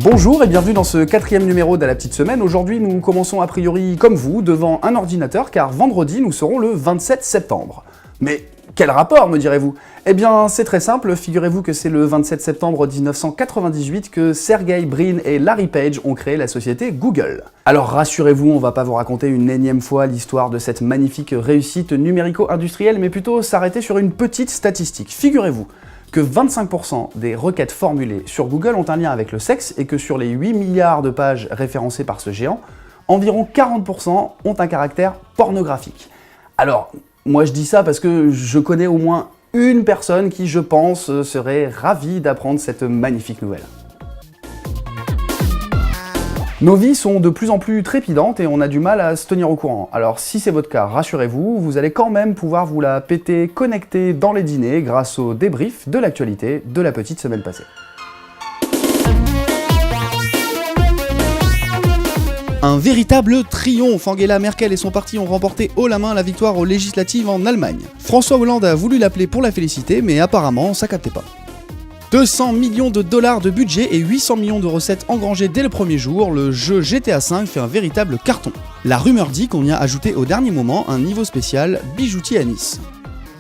Bonjour et bienvenue dans ce 4e numéro de la petite semaine. Aujourd'hui, nous commençons a priori comme vous, devant un ordinateur, car vendredi, nous serons le 27 septembre. Mais quel rapport, me direz-vous? Eh bien, c'est très simple, figurez-vous que c'est le 27 septembre 1998 que Sergey Brin et Larry Page ont créé la société Google. Alors rassurez-vous, on va pas vous raconter une énième fois l'histoire de cette magnifique réussite numérico-industrielle, mais plutôt s'arrêter sur une petite statistique. Figurez-vous que 25% des requêtes formulées sur Google ont un lien avec le sexe et que sur les 8 milliards de pages référencées par ce géant, environ 40% ont un caractère pornographique. Alors, moi je dis ça parce que je connais au moins une personne qui, je pense, serait ravie d'apprendre cette magnifique nouvelle. Nos vies sont de plus en plus trépidantes et on a du mal à se tenir au courant. Alors si c'est votre cas, rassurez-vous, vous allez quand même pouvoir vous la péter connectée dans les dîners grâce au débrief de l'actualité de la petite semaine passée. Un véritable triomphe. Angela Merkel et son parti ont remporté haut la main la victoire aux législatives en Allemagne. François Hollande a voulu l'appeler pour la féliciter, mais apparemment ça captait pas. 200 millions de dollars de budget et 800 millions de recettes engrangées dès le premier jour, le jeu GTA V fait un véritable carton. La rumeur dit qu'on y a ajouté au dernier moment un niveau spécial bijoutier à Nice.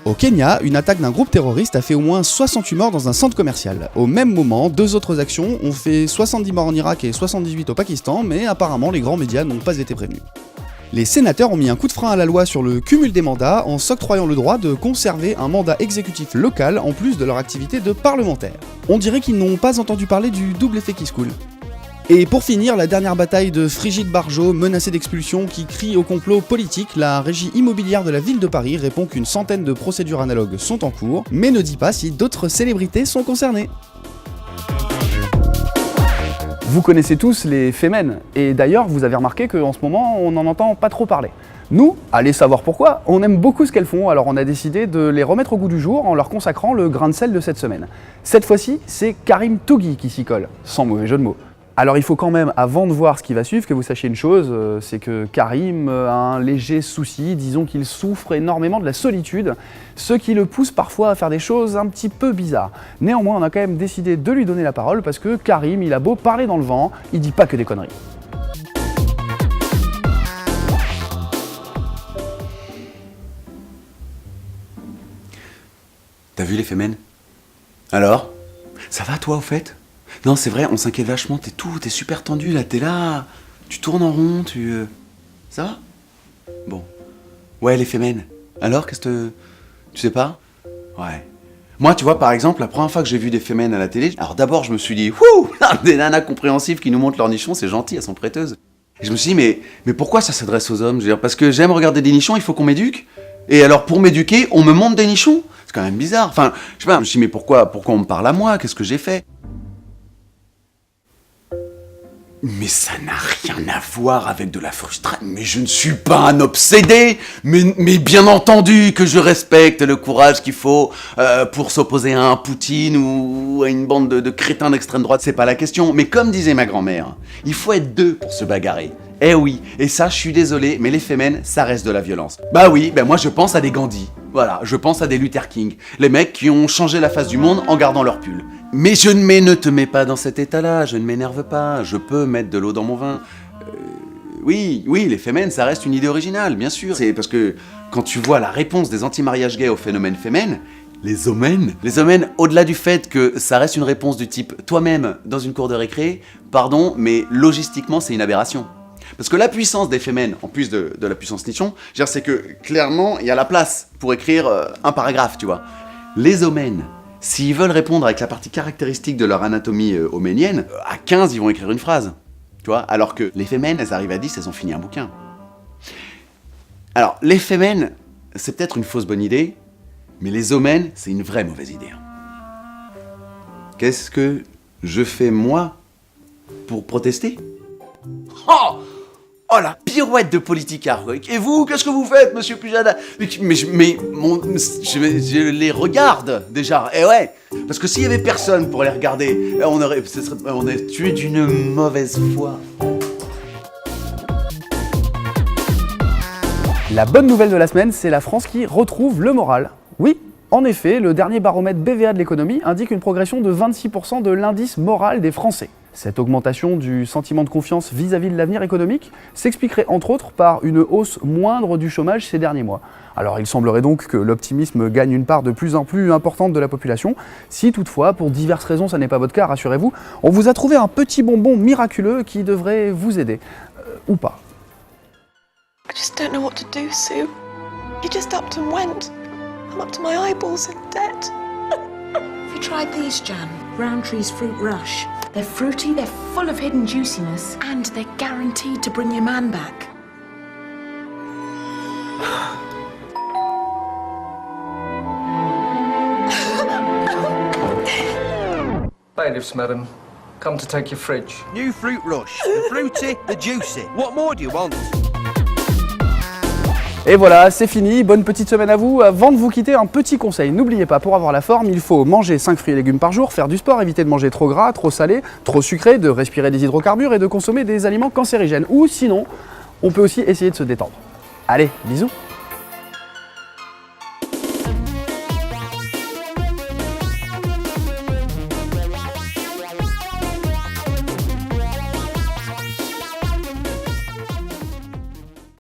Au Kenya, une attaque d'un groupe terroriste a fait au moins 68 morts dans un centre commercial. Au même moment, deux autres actions ont fait 70 morts en Irak et 78 au Pakistan, mais apparemment les grands médias n'ont pas été prévenus. Les sénateurs ont mis un coup de frein à la loi sur le cumul des mandats en s'octroyant le droit de conserver un mandat exécutif local en plus de leur activité de parlementaire. On dirait qu'ils n'ont pas entendu parler du double effet qui se coule. Et pour finir, la dernière bataille de Frigide Barjot, menacée d'expulsion, qui crie au complot politique, la régie immobilière de la ville de Paris répond qu'une centaine de procédures analogues sont en cours, mais ne dit pas si d'autres célébrités sont concernées. Vous connaissez tous les Femen, et d'ailleurs vous avez remarqué qu'en ce moment on n'en entend pas trop parler. Nous, allez savoir pourquoi, on aime beaucoup ce qu'elles font, alors on a décidé de les remettre au goût du jour en leur consacrant le grain de sel de cette semaine. Cette fois-ci, c'est Karim Tougui qui s'y colle, sans mauvais jeu de mots. Alors il faut quand même, avant de voir ce qui va suivre, que vous sachiez une chose, c'est que Karim a un léger souci, disons qu'il souffre énormément de la solitude, ce qui le pousse parfois à faire des choses un petit peu bizarres. Néanmoins, on a quand même décidé de lui donner la parole parce que Karim, il a beau parler dans le vent, il dit pas que des conneries. T'as vu les Femen? Alors? Ça va toi au fait? Non, c'est vrai, on s'inquiète vachement, t'es super tendu là, t'es là, tu tournes en rond, Ça va? Bon. Ouais, les Femen. Alors, qu'est-ce que... Tu sais pas? Ouais. Moi, tu vois, par exemple, la première fois que j'ai vu des Femen à la télé, alors d'abord, je me suis dit, wouh, des nanas compréhensives qui nous montrent leur nichon, c'est gentil, elles sont prêteuses. Et je me suis dit, mais pourquoi ça s'adresse aux hommes? Je veux dire, parce que j'aime regarder des nichons, il faut qu'on m'éduque. Et alors, pour m'éduquer, on me montre des nichons? C'est quand même bizarre. Enfin, je sais pas, je me suis dit, mais pourquoi on me parle à moi? Qu'est-ce que j'ai fait? Mais ça n'a rien à voir avec de la frustration. Mais je ne suis pas un obsédé. Mais bien entendu que je respecte le courage qu'il faut pour s'opposer à un Poutine ou à une bande de crétins d'extrême droite. C'est pas la question. Mais comme disait ma grand-mère, il faut être deux pour se bagarrer. Eh oui, et ça, je suis désolé, mais les Femen, ça reste de la violence. Bah oui, moi je pense à des Gandhi. Voilà, je pense à des Luther King. Les mecs qui ont changé la face du monde en gardant leur pull. Mais ne te mets pas dans cet état-là, je ne m'énerve pas, je peux mettre de l'eau dans mon vin. Oui, les Femen, ça reste une idée originale, bien sûr. C'est parce que quand tu vois la réponse des anti-mariage gays au phénomène Femen, les homènes, au-delà du fait que ça reste une réponse du type toi-même dans une cour de récré, pardon, mais logistiquement c'est une aberration. Parce que la puissance des Femen, en plus de la puissance nichon, c'est que clairement, il y a la place pour écrire un paragraphe, tu vois. Les homènes, s'ils veulent répondre avec la partie caractéristique de leur anatomie homénienne, à 15, ils vont écrire une phrase, tu vois. Alors que les Femen, elles arrivent à 10, elles ont fini un bouquin. Alors, les Femen, c'est peut-être une fausse bonne idée, mais les homènes, c'est une vraie mauvaise idée. Qu'est-ce que je fais, moi, pour protester? Oh la pirouette de politicard. Et vous, qu'est-ce que vous faites, monsieur Pujada? Mais je les regarde déjà. Et ouais, parce que s'il y avait personne pour les regarder, on aurait tué d'une mauvaise foi. La bonne nouvelle de la semaine, c'est la France qui retrouve le moral. Oui, En effet, le dernier baromètre BVA de l'économie indique une progression de 26% de l'indice moral des Français. Cette augmentation du sentiment de confiance vis-à-vis de l'avenir économique s'expliquerait entre autres par une hausse moindre du chômage ces derniers mois. Alors il semblerait donc que l'optimisme gagne une part de plus en plus importante de la population. Si toutefois, pour diverses raisons, ça n'est pas votre cas, rassurez-vous, on vous a trouvé un petit bonbon miraculeux qui devrait vous aider. Ou pas. I just don't know what to do, Sue. You just upped and went. I'm up to my eyeballs in debt. Have you tried these, Jan? Roundtree's Fruit Rush. They're fruity, they're full of hidden juiciness, and they're guaranteed to bring your man back. Bailiffs, madam. Come to take your fridge. New Fruit Rush. The fruity, the juicy. What more do you want? Et voilà, c'est fini, bonne petite semaine à vous. Avant de vous quitter, un petit conseil, n'oubliez pas, pour avoir la forme, il faut manger 5 fruits et légumes par jour, faire du sport, éviter de manger trop gras, trop salé, trop sucré, de respirer des hydrocarbures et de consommer des aliments cancérigènes. Ou sinon, on peut aussi essayer de se détendre. Allez, bisous!